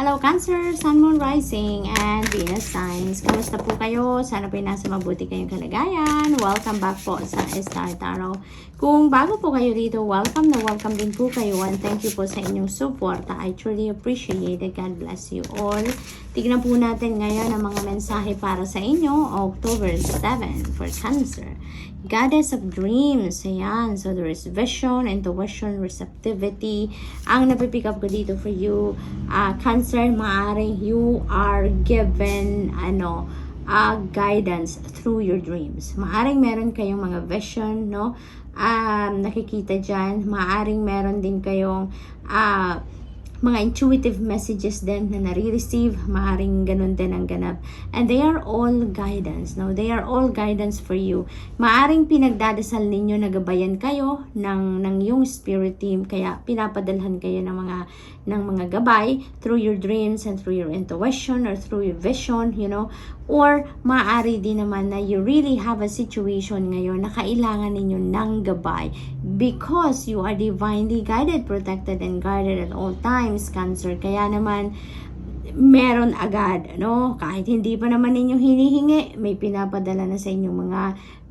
Hello Cancer, Sun, Moon, Rising, and Venus signs. Kamusta po kayo? Sana po nasa mabuti kayong kalagayan. Welcome back po sa Star Tarot. Kung bago po kayo dito, welcome na welcome din po kayo and thank you po sa inyong support. I truly appreciate it. God bless you all. Tignan po natin ngayon ang mga mensahe para sa inyo. October 7 for Cancer. Goddess of Dreams. Ayan. So there is vision, intuition, receptivity. Ang napipick up ko dito for you, Cancer, maaaring you are given guidance through your dreams. Maaring meron kayong mga vision, no? Nakikita dyan. Maaring meron din kayong mga intuitive messages din na nare-receive. Maaring ganun din ang ganap. And they are all guidance, no? They are all guidance for you. Maaring pinagdadasal ninyo na gabayan kayo ng yung spirit team, kaya pinapadalhan kayo ng mga gabay through your dreams and through your intuition or through your vision, you know. Or maaari din naman na you really have a situation ngayon na kailangan ninyo ng gabay because you are divinely guided, protected, and guarded at all times, Cancer. Kaya naman meron agad, no? Kahit hindi pa naman ninyo hinihingi, may pinapadala na sa inyong mga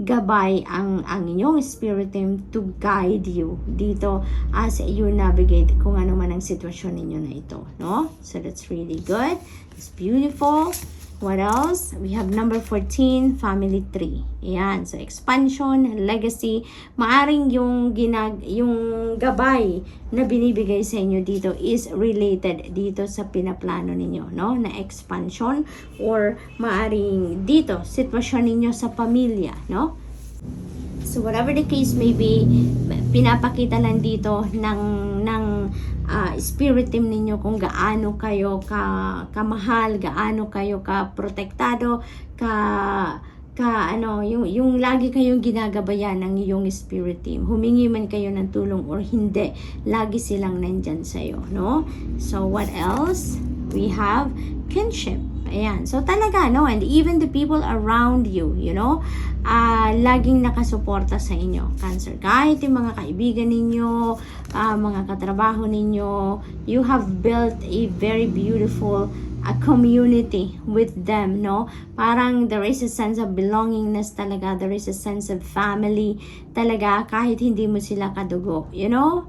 gabay ang inyong spirit team to guide you dito as you navigate kung ano man ang sitwasyon ninyo na ito, no? So that's really good. It's beautiful. What else? We have number 14, family tree. Ayan. So, expansion, legacy. Maaring yung gabay na binibigay sa inyo dito is related dito sa pinaplano ninyo, no? Na expansion or maaring dito, sitwasyon ninyo sa pamilya, no? So, whatever the case may be, pinapakita lang dito ng spirit team ninyo kung gaano kayo kamahal, gaano kayo ka-protektado, yung lagi kayong ginagabayan ng iyong spirit team. Humingi man kayo ng tulong or hindi, lagi silang nandyan sa'yo, no? So, what else? We have kinship. Ayan. So, talaga, no? And even the people around you, you know, laging nakasuporta sa inyo, Cancer. Kahit yung mga kaibigan ninyo, mga katrabaho ninyo, you have built a very beautiful community with them, no? Parang there is a sense of belongingness talaga. There is a sense of family talaga kahit hindi mo sila kadugo, you know?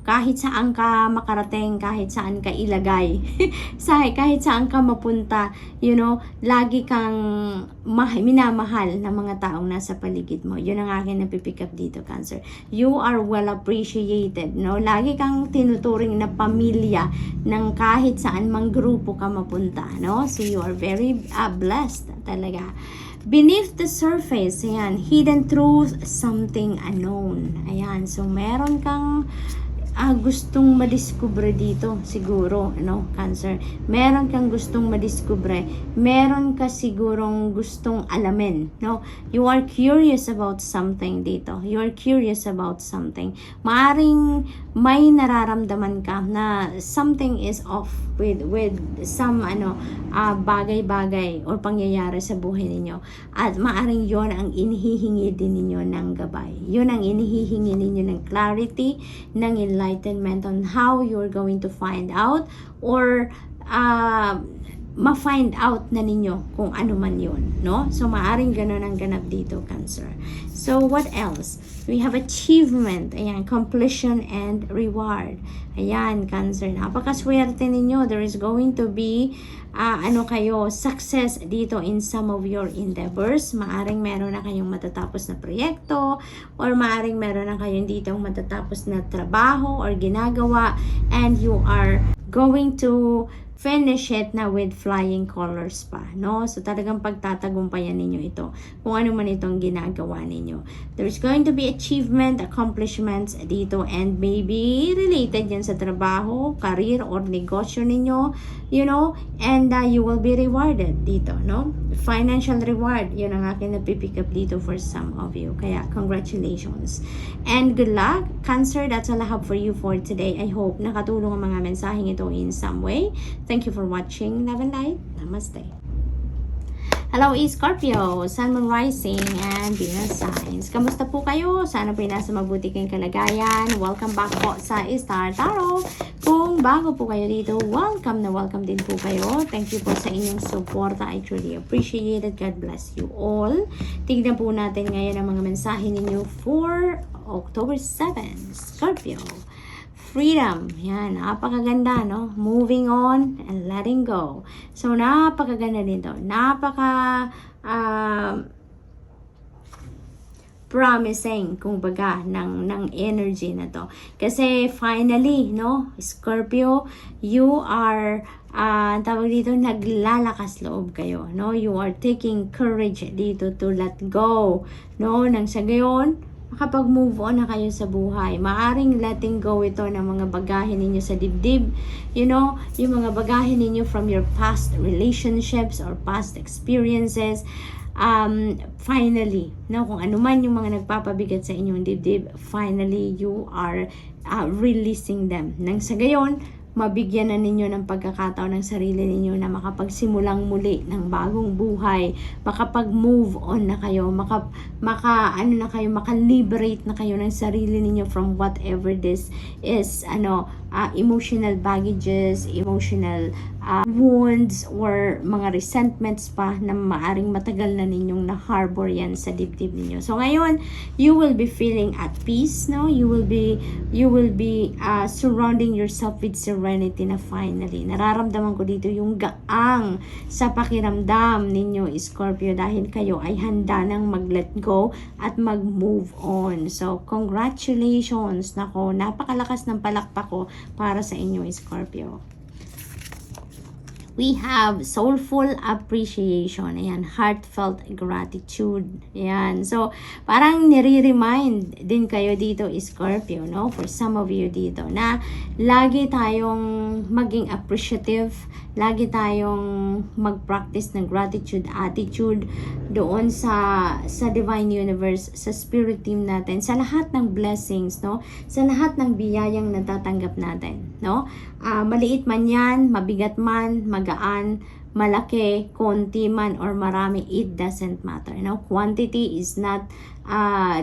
Kahit saan ka makarating, kahit saan ka ilagay, kahit saan ka mapunta, you know, lagi kang minamahal ng mga taong nasa paligid mo. Yun ang akin napipick up dito, Cancer. You are well appreciated, no? Lagi kang tinuturing na pamilya ng kahit saan mang grupo ka mapunta, no? So you are very blessed talaga. Beneath the surface, ayan, hidden truth, something unknown. Ayan, so meron kang gustong madiskubre dito siguro, no, Cancer. Meron kang gustong madiskubre. Meron ka sigurong gustong alamin, no? You are curious about something dito. You are curious about something. Maaring may nararamdaman ka na something is off with some bagay-bagay or pangyayari sa buhay ninyo. At maaring yon ang inihihingi din ninyo ng gabay. Yun ang inihihingi ninyo ng clarity, ng enlightenment on how you're going to find out or ma-find out na ninyo kung ano man yun, no? So, maaring ganun ang ganap dito, Cancer. So, what else? We have achievement, ayan, completion and reward. Ayan, Cancer, napakaswerte ninyo. There is going to be success dito in some of your endeavors. Maaring meron na kayong matatapos na proyekto or maaring meron na kayong ditong matatapos na trabaho or ginagawa and you are going to finish it na with flying colors pa, no? So, talagang pagtatagumpayan ninyo ito kung ano man itong ginagawa ninyo. There's going to be achievement, accomplishments dito and maybe related yan sa trabaho, career, or negosyo ninyo, you know, and you will be rewarded dito, no? Financial reward, yun ang akin napipick up dito for some of you. Kaya, congratulations. And good luck, Cancer. That's all I have for you for today. I hope nakatulong ang mga mensaheng ito in some way. Thank you for watching. Love and light. Namaste. Hello Scorpio, Sun, Moon, Rising, and Venus signs. Kamusta po kayo? Sana po nasa mabuti kayong kalagayan. Welcome back po sa Star Tarot. Kung bago po kayo dito, welcome na welcome din po kayo. Thank you po sa inyong support. I truly appreciate it. God bless you all. Tignan po natin ngayon ang mga mensahe ninyo for October 7, Scorpio. Freedom. Yan, napakaganda, no? Moving on and letting go. So, napakaganda nito. Promising, kumbaga, ng energy na to. Kasi, finally, no? Scorpio, you are, tawag dito, naglalakas loob kayo, no? You are taking courage dito to let go, no? Nang sa gayon, makapag-move on na kayo sa buhay. Maaring letting go ito ng mga bagahe ninyo sa dibdib. You know, yung mga bagahe ninyo from your past relationships or past experiences. Finally, no, kung ano man yung mga nagpapabigat sa inyong dibdib, finally, you are releasing them. Nang sa gayon, mabigyan na ninyo ng pagkakataon ng sarili ninyo na makapagsimulang muli ng bagong buhay, makapag-move on na kayo, maka-liberate na kayo ng sarili ninyo from whatever this is, emotional baggages, emotional wounds, or mga resentments pa na maaring matagal na ninyong na-harbor yan sa dibdib ninyo. So ngayon, you will be feeling at peace, no? You will be surrounding yourself with serenity na finally. Nararamdaman ko dito yung gaang sa pakiramdam ninyo, Scorpio, dahil kayo ay handa nang mag-let go at mag-move on. So, congratulations! Nako, napakalakas ng palakpak ko para sa inyo, Scorpio. We have soulful appreciation. Ayan, heartfelt gratitude. Ayan. So, parang nire-remind din kayo dito, Scorpio, no? For some of you dito, na lagi tayong maging appreciative, lagi tayong mag-practice ng gratitude attitude doon sa Divine Universe, sa spirit team natin, sa lahat ng blessings, no? Sa lahat ng biyayang natatanggap natin, no? Maliit man yan, mabigat man, magaan, malaki, konti man, or marami, it doesn't matter, no? Quantity is not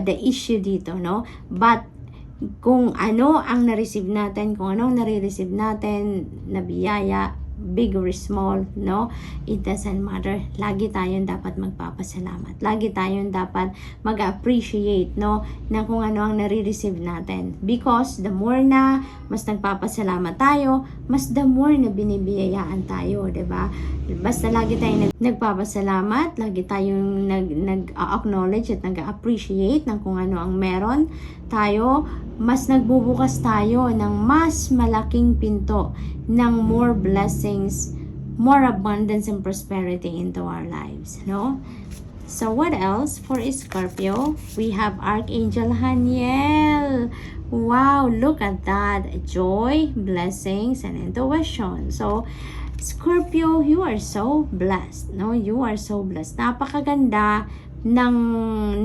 the issue dito, no? But kung ano ang na-receive natin, kung ano ang nare-receive natin na biyaya, big or small, no? It doesn't matter. Lagi tayong dapat magpapasalamat. Lagi tayong dapat mag-appreciate, no? Na kung ano ang nare-receive natin. Because the more na mas nagpapasalamat tayo, mas the more na binibiyayaan tayo, 'di ba? Basta lagi tayong nagpapasalamat, lagi tayong nag-acknowledge at nag-appreciate ng kung ano ang meron tayo, mas nagbubukas tayo ng mas malaking pinto ng more blessings, more abundance and prosperity into our lives, no? So what else for Scorpio? We have Archangel Haniel. Wow, look at that. Joy, blessings, and intuition. So Scorpio, you are so blessed, no? You are so blessed. Napakaganda ng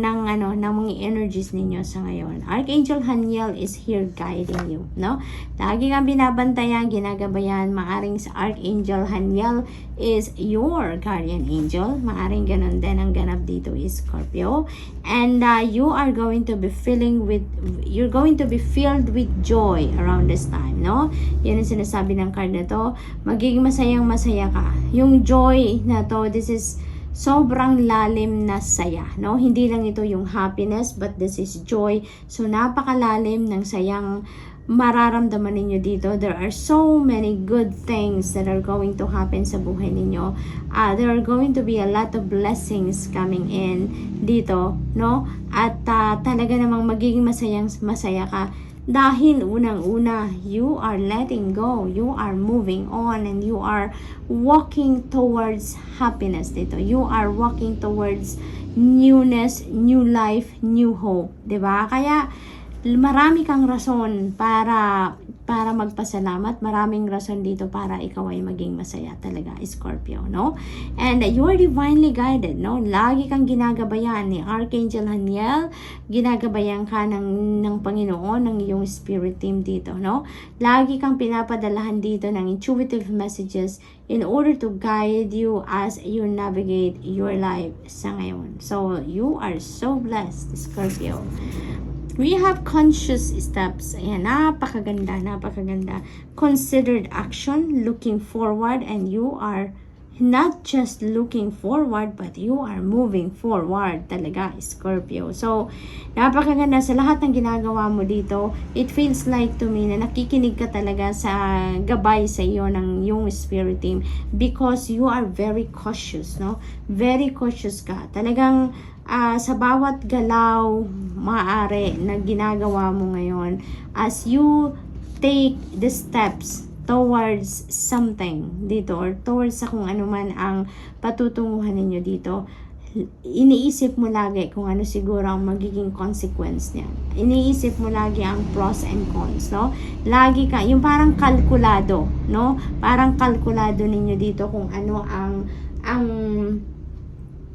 mga energies ninyo sa ngayon. Archangel Haniel is here guiding you, no? Lagi kang binabantayan, ginagabayan. Maaring sa Archangel Haniel is your guardian angel. Maaring ganun din ang ganap dito is Scorpio. And you are going to be filled with joy around this time, no? Yan ang sinasabi ng card na to. Magiging masayang-masaya ka. Yung joy na to, this is sobrang lalim na saya, no? Hindi lang ito yung happiness, but this is joy. So, napakalalim ng sayang mararamdaman ninyo dito. There are so many good things that are going to happen sa buhay ninyo. There are going to be a lot of blessings coming in dito, no? At talaga namang magiging masaya ka. Dahil unang-una, you are letting go, you are moving on, and you are walking towards happiness dito. You are walking towards newness, new life, new hope. Diba? Kaya marami kang rason para para magpasalamat. Maraming rason dito para ikaw ay maging masaya talaga, Scorpio, no? And you are divinely guided, no? Lagi kang ginagabayan ni Archangel Haniel, ginagabayan ka ng Panginoon, ng iyong spirit team dito, no? Lagi kang pinapadalahan dito ng intuitive messages in order to guide you as you navigate your life sa ngayon. So, you are so blessed, Scorpio. We have conscious steps. Ayan, napakaganda, napakaganda. Considered action, looking forward, and you are not just looking forward, but you are moving forward talaga, Scorpio. So, napakaganda sa lahat ng ginagawa mo dito. It feels like to me na nakikinig ka talaga sa gabay sa iyo ng yung spirit team because you are very cautious, no? Very cautious ka. Talagang sa bawat galaw maaari na ginagawa mo ngayon, as you take the steps towards something dito or towards sa kung ano man ang patutunguhan ninyo dito, iniisip mo lagi kung ano siguro ang magiging consequence niya. Iniisip mo lagi ang pros and cons, no? Lagi ka, yung parang kalkulado, no? Parang kalkulado ninyo dito kung ano ang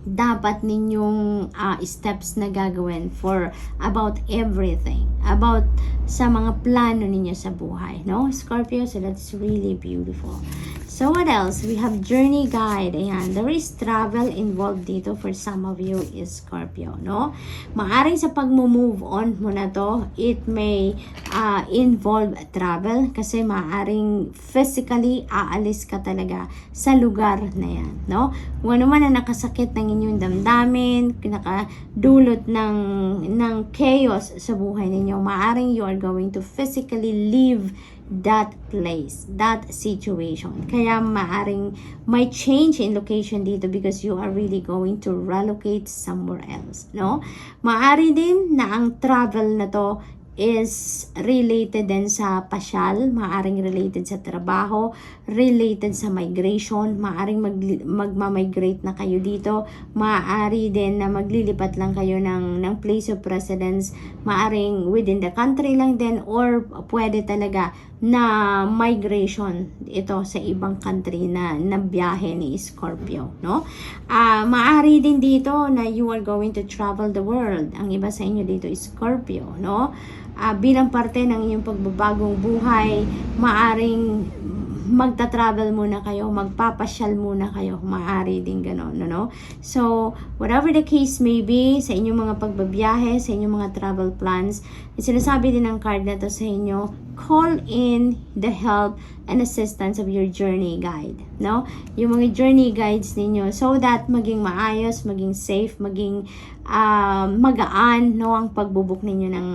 dapat ninyong steps na gagawin for about everything, about sa mga plano ninyo sa buhay, no, Scorpio? So that's really beautiful. So what else? We have journey guide. Ayan, there is travel involved dito for some of you, is Scorpio, no? Maaring sa pag-move on mo na to, it may involve travel kasi maaring physically aalis ka talaga sa lugar na yan, no? Kung ano man na nakasakit ng inyong damdamin, nakadulot ng chaos sa buhay ninyo, maaring you are going to physically leave that place, that situation. Kaya maaring may change in location dito because you are really going to relocate somewhere else, no? Maari din na ang travel na to is related din sa pasyal, maaring related sa trabaho, related sa migration, maaring magma-migrate na kayo dito, maaari din na maglilipat lang kayo ng place of residence, maaring within the country lang din, or pwede talaga na migration ito sa ibang country na biyahe ni Scorpio, no? Maaari din dito na you are going to travel the world. Ang iba sa inyo dito is Scorpio, no? Bilang parte ng inyong pagbabagong buhay, maaring magta-travel muna kayo, magpapasyal muna kayo, maaari din gano'n, no? So, whatever the case may be, sa inyong mga pagbabiyahe, sa inyong mga travel plans, sinasabi din ng card na to sa inyo, call in the help and assistance of your journey guide, no? Yung mga journey guides ninyo so that maging maayos, maging safe, maging magaan, no, ang pagbubuk ninyo ng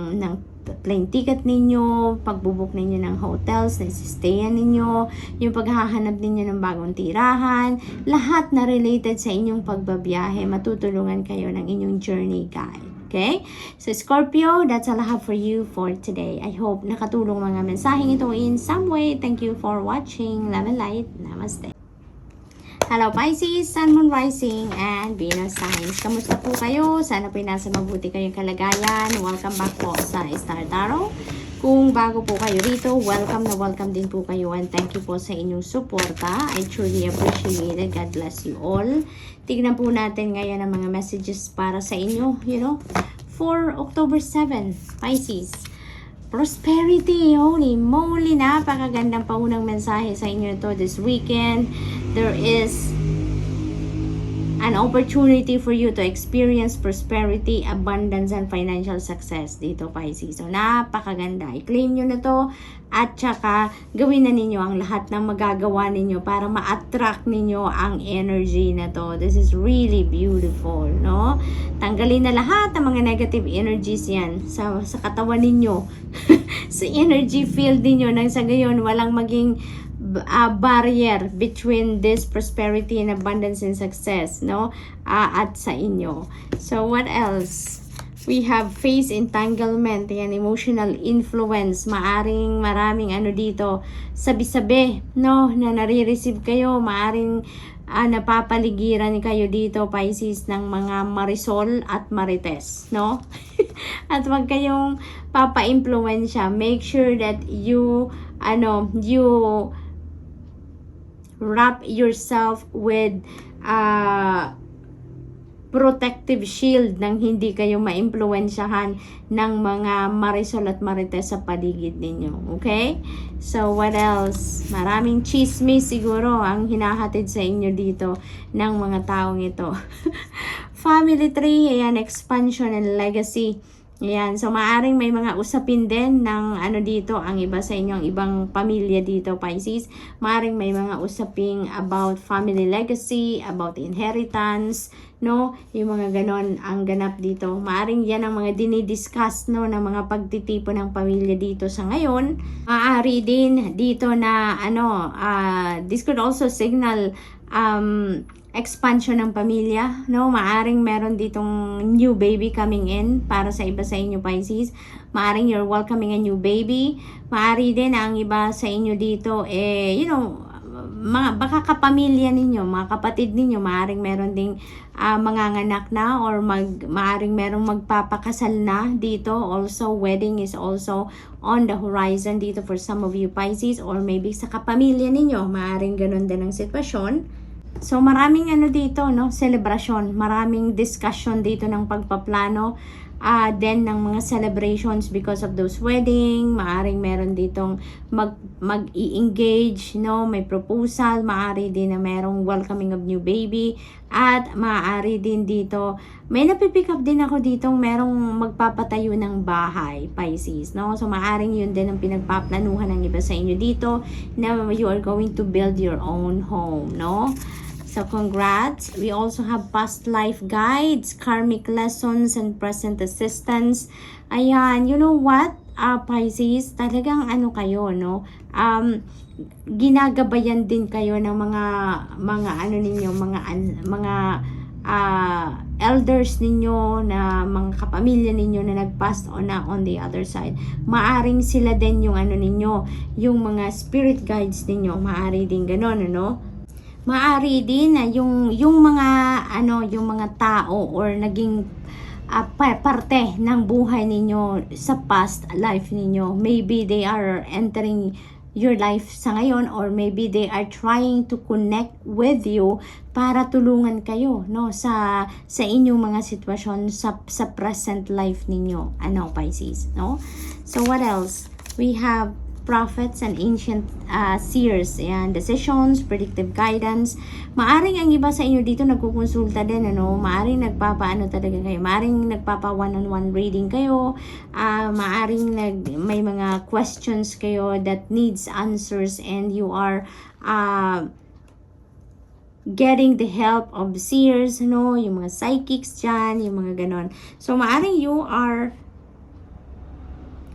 plane ticket ninyo, pagbubuk ninyo ng hotels na isistayan ninyo, yung paghahanap ninyo ng bagong tirahan, lahat na related sa inyong pagbabiyahe, matutulungan kayo ng inyong journey guide. Okay? So, Scorpio, that's all I have for you for today. I hope nakatulong mga mensaheng ito in some way. Thank you for watching. Love and light. Namaste. Hello Pisces, Sun, Moon, Rising, and Venus signs. Kamusta po kayo? Sana po nasa mabuti kayong kalagayan. Welcome back po sa Star Tarot. Kung bago po kayo rito, welcome na welcome din po kayo, and thank you po sa inyong suporta. I truly appreciate it. God bless you all. Tignan po natin ngayon ang mga messages para sa inyo, for October 7, Pisces. Prosperity, holy moly, napakagandang paunang mensahe sa inyo ito this weekend. There is an opportunity for you to experience prosperity, abundance, and financial success dito, Pisces. So, napakaganda. I-claim nyo na to at saka gawin na ninyo ang lahat ng magagawa ninyo para ma-attract ninyo ang energy na to. This is really beautiful, no? Tanggalin na lahat ng mga negative energies yan sa katawan ninyo. Sa energy field ninyo nang sa gayon walang maging barrier between this prosperity and abundance and success, no? At sa inyo. So, what else? We have face entanglement, yan, emotional influence. Maaring maraming dito, sabi-sabi, no? Na nare-receive kayo. Maaring napapaligiran kayo dito, Pisces, ng mga Marisol at Marites, no? At wag kayong papa-impluensya. Make sure that you you wrap yourself with protective shield nang hindi kayo maimpluwensyahan ng mga marisol at marites sa paligid ninyo. Okay? So, what else? Maraming chismis siguro ang hinahatid sa inyo dito ng mga taong ito. Family tree, ayan, expansion and legacy. Ayan, so maaring may mga usapin din ng dito, ang iba sa inyo, ang ibang pamilya dito, Pisces. Maaring may mga usaping about family legacy, about inheritance, no? Yung mga ganon ang ganap dito. Maaring yan ang mga dinidiscuss, no, ng mga pagtitipon ng pamilya dito sa ngayon. Maaari din dito na, this could also signal, expansion ng pamilya, no? Maaring meron ditong new baby coming in para sa iba sa inyo, Pisces. Maaring you're welcoming a new baby. Maari din ang iba sa inyo dito, baka kapamilya ninyo, mga kapatid ninyo, maaring meron ding manganganak na, or maaring merong magpapakasal na dito. Also, wedding is also on the horizon dito for some of you, Pisces, or maybe sa kapamilya ninyo, maaring ganun din ang sitwasyon. So, maraming dito, no? Celebration. Maraming discussion dito ng pagpaplano. Then, ng mga celebrations because of those wedding. Maaring meron ditong mag-i-engage, no? May proposal. Maari din na merong welcoming of new baby. At maaari din dito, may napipick up din ako ditong merong magpapatayo ng bahay, Pisces, no? So, maaring yun din ang pinagpaplanuhan ng iba sa inyo dito, na you are going to build your own home, no? So, congrats. We also have past life guides, karmic lessons, and present assistance. Ayan, you know what, Pisces, talagang kayo, no? Ginagabayan din kayo ng mga ninyo, mga elders ninyo, na mga kapamilya ninyo na nag-pass on na on the other side. Maaring sila din yung ninyo, yung mga spirit guides ninyo, maari din ganon, Maari din na yung mga tao or naging parte ng buhay ninyo sa past life ninyo. Maybe they are entering your life sa ngayon, or maybe they are trying to connect with you para tulungan kayo, no, sa inyong mga sitwasyon sa present life ninyo, Pisces, no? So, what else? We have prophets and ancient seers, and decisions, predictive guidance. Maaring ang iba sa inyo dito nagkukonsulta din, maaring talaga kayo, maaring nagpapa one-on-one reading kayo, maaring may mga questions kayo that needs answers, and you are getting the help of seers, yung mga psychics dyan, yung mga ganon. So, maaring you are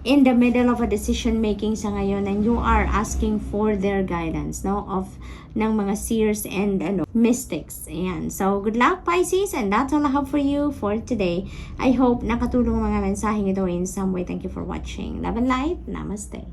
in the middle of a decision making sa ngayon, and you are asking for their guidance, ng mga seers and mystics. Ayan. So, good luck, Pisces, and that's all I have for you for today. I hope nakatulong ang mga mensaheng ito in some way. Thank you for watching. Love and light. Namaste.